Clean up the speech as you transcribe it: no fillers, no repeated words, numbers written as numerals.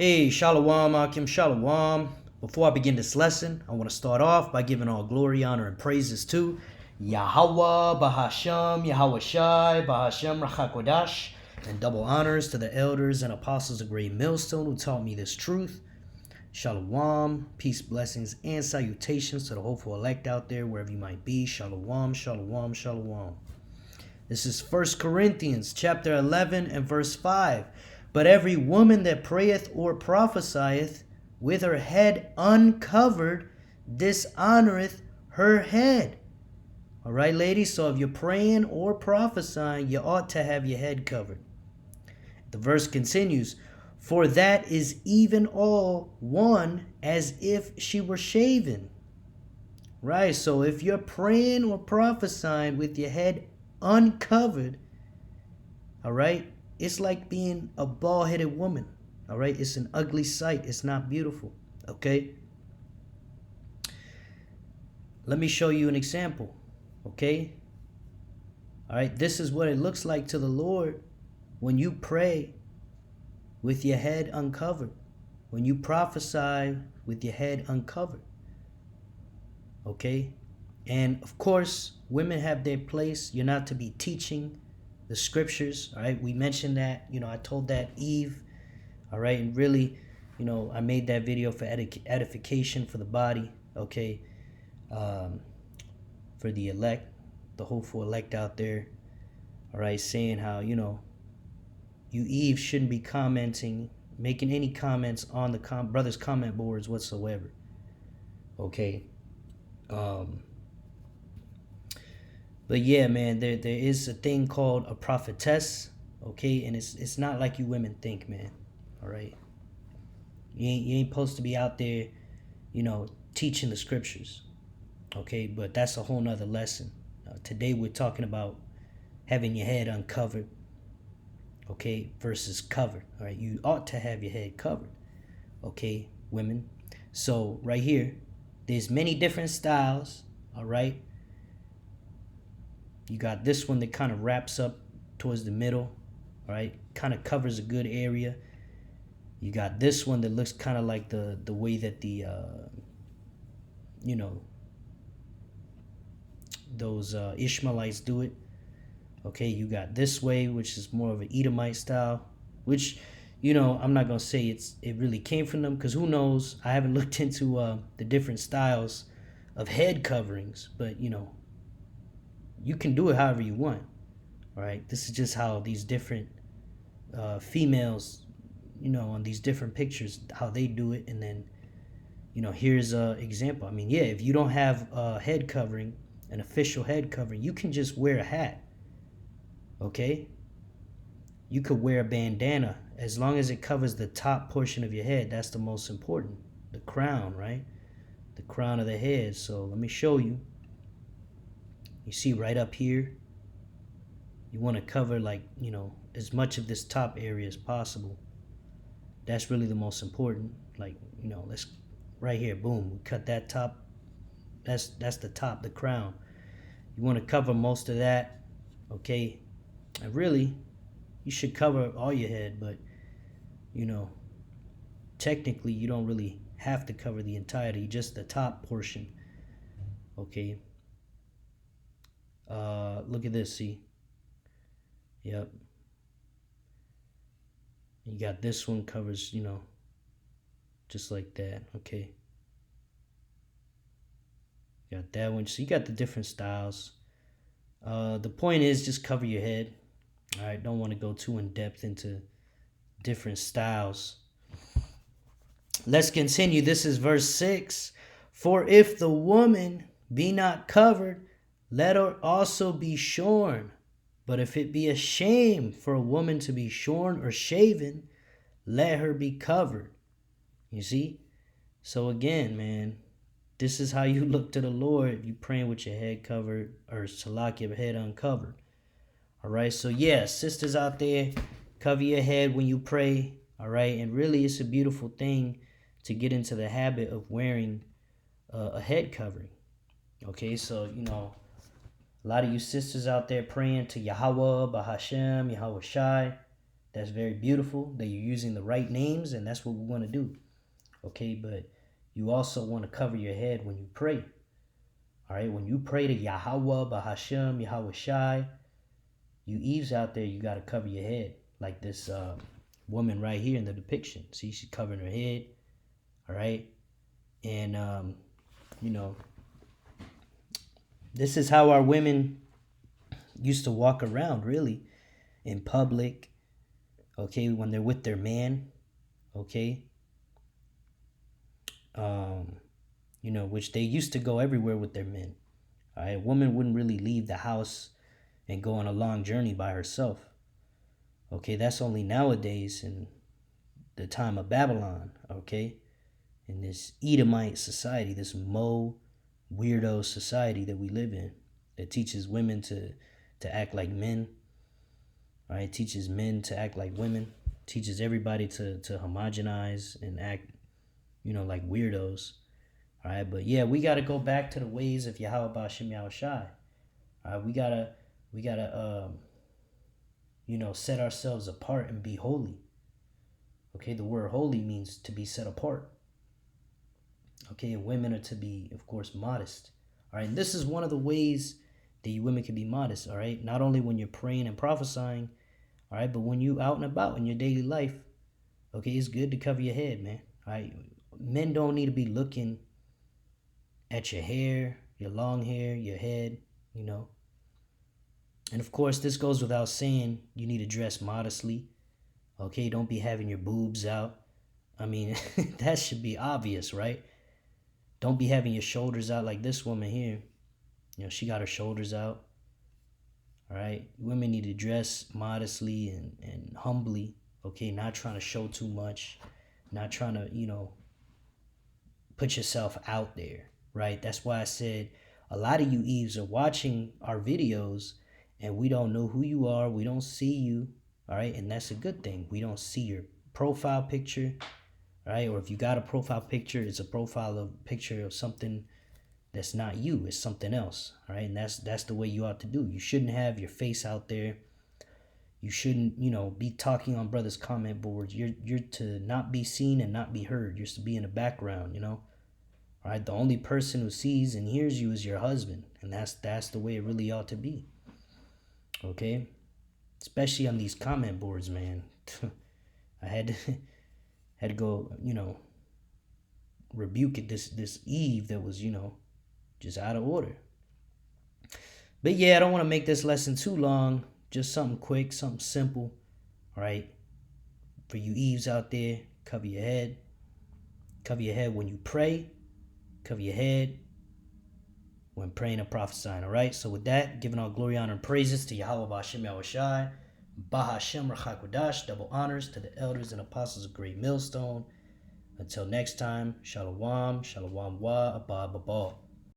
Hey, Shalom, Akim Shalom. Before I begin this lesson, I want to start off by giving all glory, honor, and praises to Yahweh, Bahasham, Yahweh Shai, Bahasham, Rachakodash, and double honors to the elders and apostles of Great Millstone who taught me this truth. Shalom, peace, blessings, and salutations to the hopeful elect out there, wherever you might be. Shalom, shalom, shalom. This is 1 Corinthians chapter 11 and verse 5. But every woman that prayeth or prophesieth with her head uncovered dishonoreth her head. All right, ladies, so if you're praying or prophesying, you ought to have your head covered. The verse continues, for that is even all one as if she were shaven. Right, so if you're praying or prophesying with your head uncovered, all right, it's like being a bald-headed woman. All right, it's an ugly sight. It's not beautiful. Okay, let me show you an example. Okay, all right, this is what it looks like to the Lord when you pray with your head uncovered, when you prophesy with your head uncovered. Okay, and of course women have their place. You're not to be teaching the scriptures. All right, we mentioned that, I told that Eve. All right, and really, I made that video for edification for the body. Okay, for the elect, the hopeful elect out there. All right, saying how you Eve shouldn't be making any comments on the brothers comment boards whatsoever. Okay. But yeah, man, there is a thing called a prophetess, okay, and it's not like you women think, man. All right, you ain't supposed to be out there, teaching the scriptures, okay. But that's a whole nother lesson. Today we're talking about having your head uncovered, okay, versus covered. All right, you ought to have your head covered, okay, women. So right here, there's many different styles. All right. You got this one that kind of wraps up towards the middle, all right? Kind of covers a good area. You got this one that looks kind of like the way that the, those Ishmaelites do it. Okay, you got this way, which is more of an Edomite style, which, I'm not going to say it really came from them, because who knows? I haven't looked into the different styles of head coverings, but, you can do it however you want. All right, this is just how these different females, on these different pictures, how they do it. And then, here's an example. I mean, yeah, if you don't have a head covering, an official head covering, you can just wear a hat. Okay, you could wear a bandana as long as it covers the top portion of your head. That's the most important, the crown, right? The crown of the head. So let me show you. You see right up here, you want to cover as much of this top area as possible. That's really the most important. Let's right here, boom, we cut that top. That's the top, the crown. You want to cover most of that, okay? And really, you should cover all your head, but technically you don't really have to cover the entirety, just the top portion, okay? Look at this, see? Yep. You got this one covers, just like that, okay? You got that one. So you got the different styles. The point is just cover your head. All right, don't want to go too in depth into different styles. Let's continue. This is verse 6. For if the woman be not covered, let her also be shorn. But if it be a shame for a woman to be shorn or shaven, let her be covered. You see? So again, man, this is how you look to the Lord if you praying with your head covered, or salak, your head uncovered. All right? So yeah, sisters out there, cover your head when you pray. All right? And really, it's a beautiful thing to get into the habit of wearing a head covering. Okay? So, a lot of you sisters out there praying to Yahweh, Bahashem, Yahweh Shai. That's very beautiful that you're using the right names, and that's what we want to do. Okay, but you also want to cover your head when you pray. All right, when you pray to Yahweh, Bahashem, Yahweh Shai, you Eves out there, you got to cover your head. Like this woman right here in the depiction. See, she's covering her head. All right, and you know, this is how our women used to walk around, really, in public. Okay, when they're with their man. Okay, which they used to go everywhere with their men. All right, a woman wouldn't really leave the house and go on a long journey by herself. Okay, that's only nowadays in the time of Babylon. Okay, in this Edomite society, this weirdo society that we live in, that teaches women to act like men. All right, teaches men to act like women, teaches everybody to homogenize and act, like weirdos. All right, but yeah, we got to go back to the ways of Yahweh Ba'Shem Yahweh Shai. All right, we gotta set ourselves apart and be holy. Okay, the word holy means to be set apart. Okay, and women are to be, of course, modest. All right, and this is one of the ways that you women can be modest. All right, not only when you're praying and prophesying, all right, but when you out and about in your daily life. Okay, it's good to cover your head, man. All right, men don't need to be looking at your hair, your long hair, your head, And of course, this goes without saying, you need to dress modestly. Okay, don't be having your boobs out. I mean, that should be obvious, right? Don't be having your shoulders out like this woman here. She got her shoulders out. All right, women need to dress modestly and humbly. Okay, not trying to show too much, not trying to, put yourself out there, right? That's why I said a lot of you Eves are watching our videos and we don't know who you are. We don't see you, all right? And that's a good thing. We don't see your profile picture, right? Or if you got a profile picture, it's a picture of something that's not you. It's something else, all right? And that's the way you ought to do. You shouldn't have your face out there. You shouldn't, be talking on brothers' comment boards. You're to not be seen and not be heard. You're to be in the background, All right, the only person who sees and hears you is your husband, and that's the way it really ought to be. Okay, especially on these comment boards, man. I had to go, rebuke it. This Eve that was, just out of order. But yeah, I don't want to make this lesson too long. Just something quick, something simple. All right, for you Eves out there, cover your head. Cover your head when you pray. Cover your head when praying and prophesying, all right? So with that, giving all glory, honor, and praises to Yahweh Ba'Shem Yahweh Shai, Bahashem Rachakodash, double honors to the elders and apostles of Great Millstone. Until next time, Shalom, Shalom Wa, Abba, Babal.